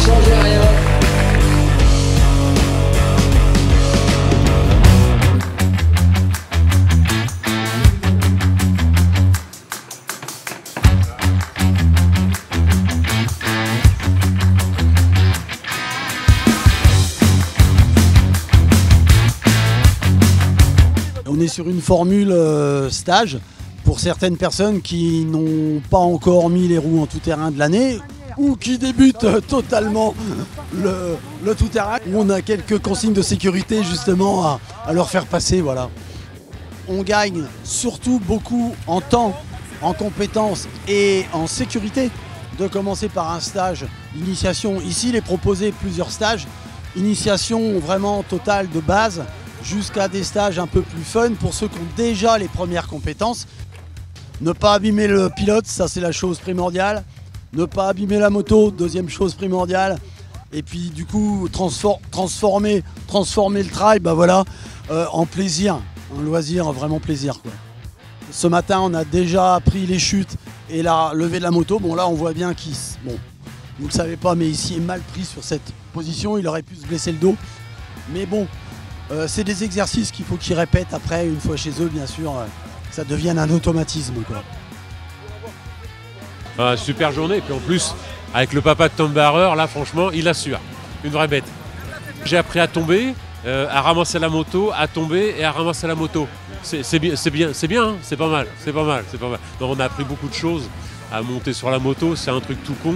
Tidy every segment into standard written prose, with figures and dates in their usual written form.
Changez rien. On est sur une formule stage pour certaines personnes qui n'ont pas encore mis les roues en tout-terrain de l'année ou qui débutent totalement le tout-terrain. On a quelques consignes de sécurité justement à leur faire passer. Voilà. On gagne surtout beaucoup en temps, en compétences et en sécurité de commencer par un stage d'initiation. Ici, il est proposé plusieurs stages. Initiation vraiment totale de base, jusqu'à des stages un peu plus fun pour ceux qui ont déjà les premières compétences. Ne pas abîmer le pilote, ça c'est la chose primordiale. Ne pas abîmer la moto, deuxième chose primordiale. Et puis du coup transformer le trail bah voilà, en plaisir, un loisir, vraiment plaisir, quoi. Ce matin on a déjà appris les chutes et la levée de la moto. Bon là on voit bien qu'il, bon, vous ne le savez pas, mais ici est mal pris sur cette position, il aurait pu se blesser le dos. Mais bon, c'est des exercices qu'il faut qu'ils répètent après, une fois chez eux, bien sûr, que ça devienne un automatisme, quoi. Super journée, et puis en plus, avec le papa de Tom Barrer, là franchement, il assure. Une vraie bête. J'ai appris à tomber, à ramasser la moto, à tomber et à ramasser la moto. C'est bien, hein, c'est pas mal. Donc on a appris beaucoup de choses à monter sur la moto, c'est un truc tout con,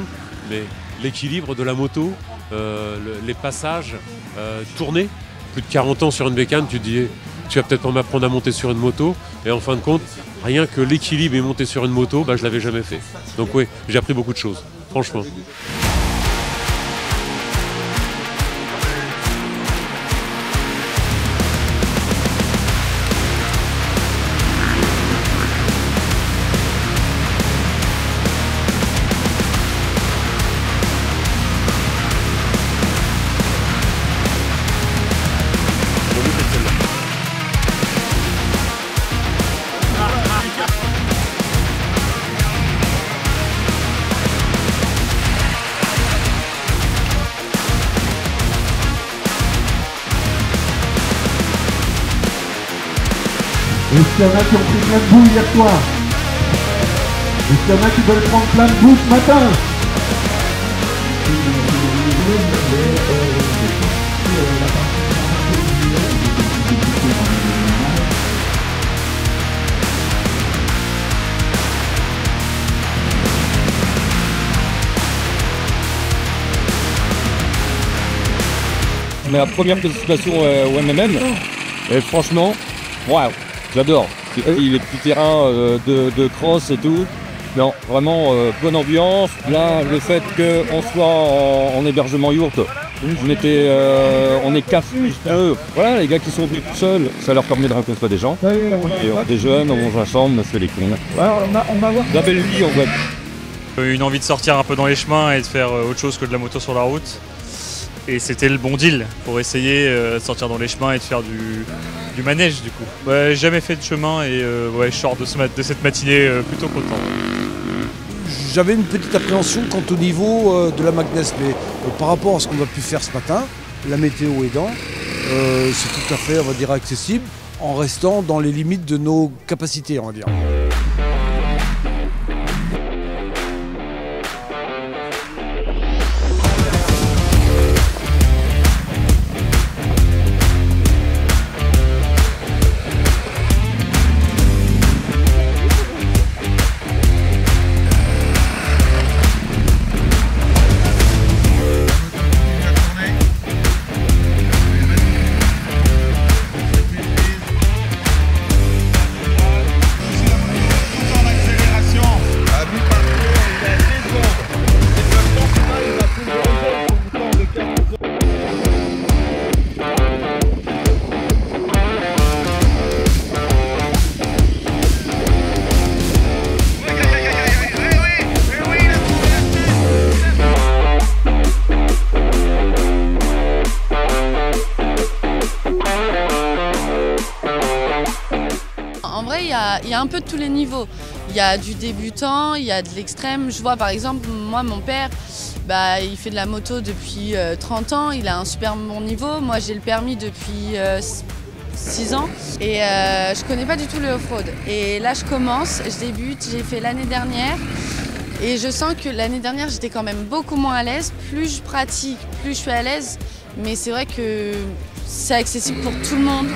mais l'équilibre de la moto, les passages, tourner. Plus de 40 ans sur une bécane, tu te dis, tu vas peut-être pas m'apprendre à monter sur une moto. Et en fin de compte, rien que l'équilibre et monter sur une moto, bah, je l'avais jamais fait. Donc oui, j'ai appris beaucoup de choses, franchement. Est-ce qu'il y en a qui ont pris plein de boue hier soir? Est-ce qu'il y en a qui veulent prendre plein de boue ce matin? Mais la première participation au MMM, et franchement, waouh, j'adore. Les petits terrains de cross et tout. Non, vraiment bonne ambiance. Là, le fait qu'on soit en hébergement yourte, on est 4. Voilà, les gars qui sont venus tout seuls, ça leur permet de rencontrer des gens. Et on est des jeunes, on mange ensemble, on fait les cons. On va voir la belle vie, on voit. Une envie de sortir un peu dans les chemins et de faire autre chose que de la moto sur la route. Et c'était le bon deal pour essayer de sortir dans les chemins et de faire du manège du coup. Ouais, jamais fait de chemin et ouais, je sors de cette matinée plutôt content. J'avais une petite appréhension quant au niveau de la Magness, mais par rapport à ce qu'on a pu faire ce matin, la météo aidant, c'est tout à fait, on va dire, accessible en restant dans les limites de nos capacités, on va dire. En vrai, il y a un peu de tous les niveaux. Il y a du débutant, il y a de l'extrême. Je vois par exemple, moi, mon père, il fait de la moto depuis 30 ans, il a un super bon niveau. Moi, j'ai le permis depuis 6 ans et je connais pas du tout le off-road. Et là, je commence, je débute, j'ai fait l'année dernière. Et je sens que l'année dernière, j'étais quand même beaucoup moins à l'aise. Plus je pratique, plus je suis à l'aise. Mais c'est vrai que c'est accessible pour tout le monde.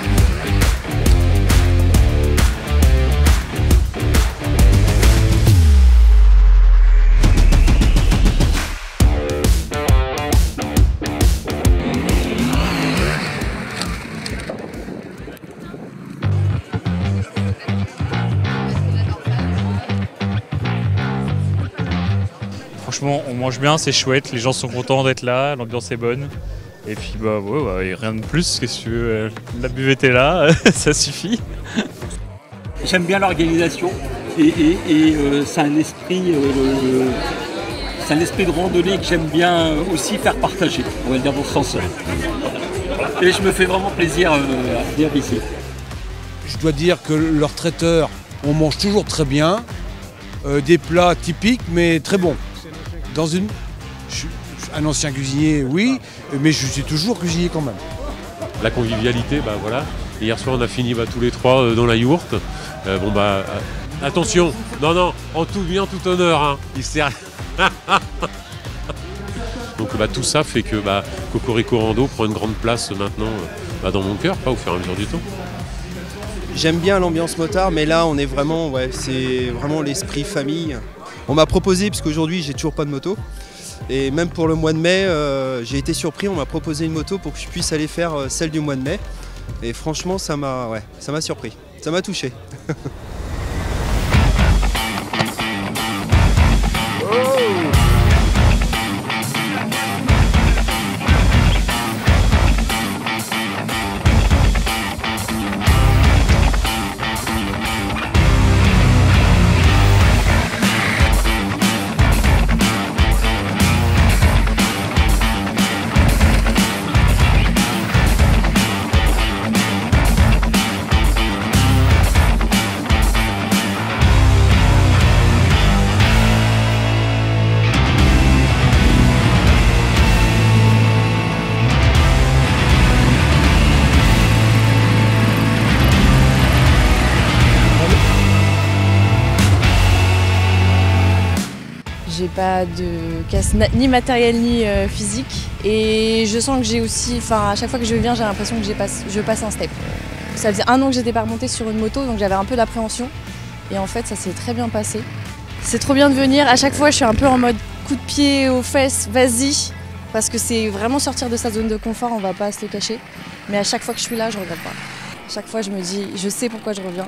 Franchement, on mange bien, c'est chouette, les gens sont contents d'être là, l'ambiance est bonne. Et puis rien de plus, qu'est-ce que tu veux, la buvette est là, ça suffit. J'aime bien l'organisation et c'est un esprit de randonnée que j'aime bien aussi faire partager, on va dire dans ce sens. Et je me fais vraiment plaisir à venir ici. Je dois dire que leur traiteur, on mange toujours très bien, des plats typiques mais très bons. Je suis un ancien cuisinier, oui, mais je suis toujours cuisinier quand même. La convivialité, voilà. Hier soir, on a fini tous les trois dans la yourte. Attention, non, en tout bien, tout honneur, hein. Il sert. Donc tout ça fait que Cocorico Rando prend une grande place maintenant dans mon cœur, au fur et à mesure du temps. J'aime bien l'ambiance motard, mais là on est vraiment, c'est vraiment l'esprit famille. On m'a proposé, parce qu'aujourd'hui j'ai toujours pas de moto, et même pour le mois de mai, j'ai été surpris, on m'a proposé une moto pour que je puisse aller faire celle du mois de mai. Et franchement ça m'a surpris, ça m'a touché. J'ai pas de casse ni matériel ni physique et je sens que j'ai aussi, à chaque fois que je viens j'ai l'impression que je passe un step. Ça faisait 1 an que j'étais pas remontée sur une moto donc j'avais un peu d'appréhension et en fait ça s'est très bien passé. C'est trop bien de venir, à chaque fois je suis un peu en mode coup de pied aux fesses, vas-y, parce que c'est vraiment sortir de sa zone de confort, on va pas se le cacher, mais à chaque fois que je suis là je regrette pas. À chaque fois je me dis, je sais pourquoi je reviens.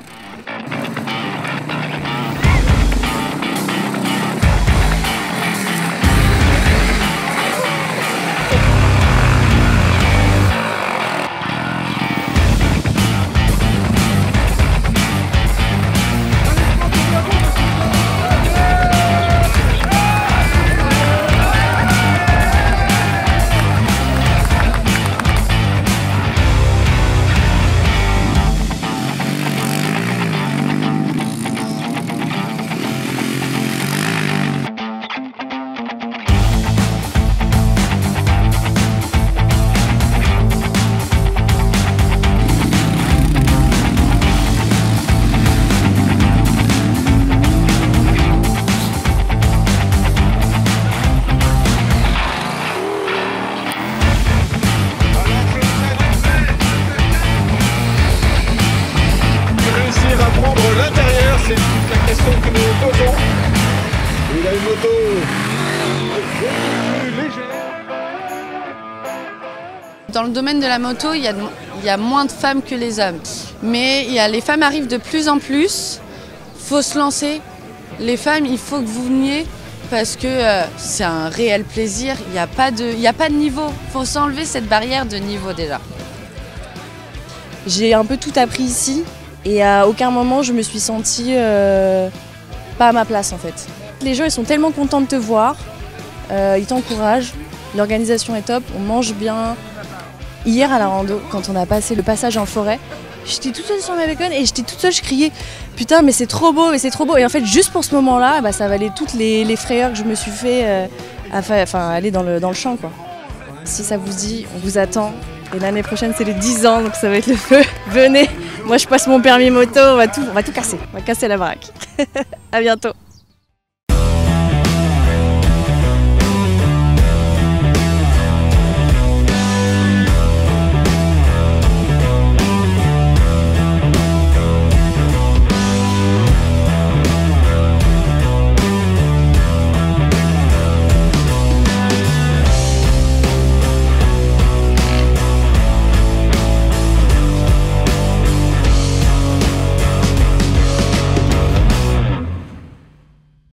Dans le domaine de la moto, il y a moins de femmes que les hommes. Mais les femmes arrivent de plus en plus. Il faut se lancer. Les femmes, il faut que vous veniez parce que c'est un réel plaisir. Il n'y a pas de niveau. Il faut s'enlever cette barrière de niveau déjà. J'ai un peu tout appris ici et à aucun moment je me suis sentie pas à ma place en fait. Les gens ils sont tellement contents de te voir, ils t'encouragent, l'organisation est top, on mange bien. Hier à la rando, quand on a passé le passage en forêt, J'étais toute seule sur ma bécane et j'étais toute seule, je criais putain mais c'est trop beau, mais c'est trop beau. Et en fait juste pour ce moment-là, bah, ça valait toutes les frayeurs que je me suis fait aller dans le champ quoi. Si ça vous dit, on vous attend. Et l'année prochaine c'est les 10 ans donc ça va être le feu. Venez, moi je passe mon permis moto, on va tout casser, on va casser la baraque. À bientôt.